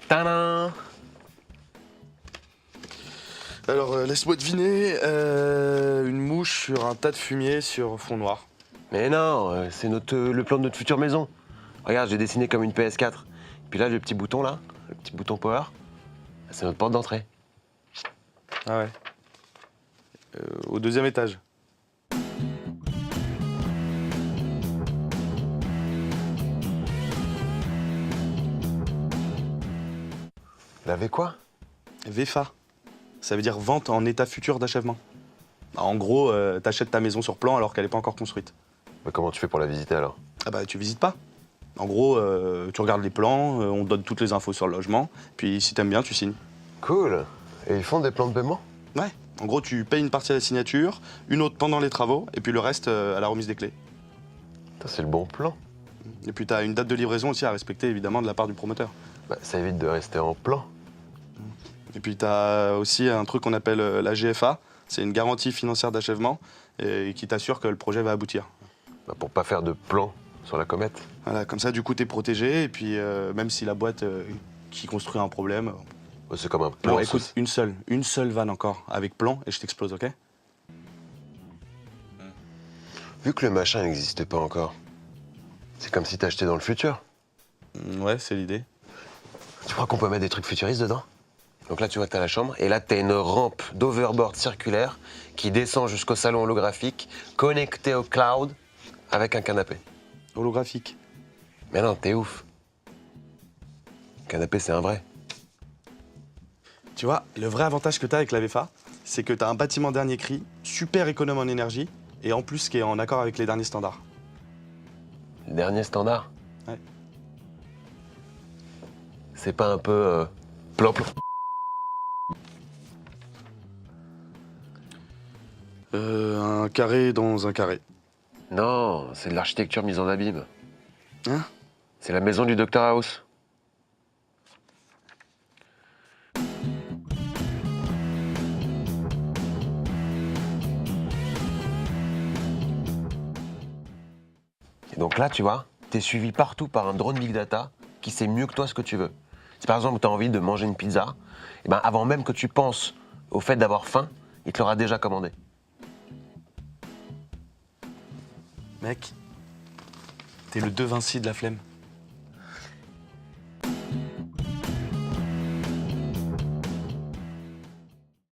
Tadam! Alors, laisse-moi deviner, une mouche sur un tas de fumier sur fond noir. Mais non, c'est le plan de notre future maison. Regarde, j'ai dessiné comme une PS4. Puis là, le petit bouton là, le petit bouton power, c'est notre porte d'entrée. Ah ouais. Au deuxième étage. Elle avait quoi? VFA. Ça veut dire vente en état futur d'achèvement. Bah, en gros, t'achètes ta maison sur plan alors qu'elle n'est pas encore construite. Mais comment tu fais pour la visiter alors? Ah bah tu visites pas. En gros, tu regardes les plans, on te donne toutes les infos sur le logement, puis si t'aimes bien, tu signes. Cool. Et ils font des plans de paiement? Ouais. En gros, tu payes une partie à la signature, une autre pendant les travaux, et puis le reste à la remise des clés. Putain, c'est le bon plan. Et puis t'as une date de livraison aussi à respecter, évidemment, de la part du promoteur. Bah, ça évite de rester en plan. Et puis t'as aussi un truc qu'on appelle la GFA, c'est une garantie financière d'achèvement, et qui t'assure que le projet va aboutir. Bah, pour pas faire de plan sur la comète. Voilà, comme ça, du coup, t'es protégé, et puis même si la boîte qui construit a un problème... Bah, c'est comme un plan. Bon, écoute, une seule vanne encore, avec plan, et je t'explose, ok? Vu que le machin n'existe pas encore, c'est comme si t'achetais dans le futur. Ouais, c'est l'idée. Tu crois qu'on peut mettre des trucs futuristes dedans? Donc là, tu vois que t'as la chambre, et là, t'as une rampe d'overboard circulaire qui descend jusqu'au salon holographique, connecté au cloud, avec un canapé. Holographique. Mais non, t'es ouf. Le canapé, c'est un vrai. Tu vois, le vrai avantage que t'as avec la VFA, c'est que t'as un bâtiment dernier cri, super économe en énergie, et en plus qui est en accord avec les derniers standards. Le dernier standard. Ouais. C'est pas un peu plan-plan? Un carré dans un carré. Non, c'est de l'architecture mise en abîme. Hein? C'est la maison du Dr House. Et donc là, tu vois, t'es suivi partout par un drone Big Data qui sait mieux que toi ce que tu veux. Si par exemple t'as envie de manger une pizza, et ben avant même que tu penses au fait d'avoir faim, il te l'aura déjà commandé. Mec, t'es le De Vinci de la flemme.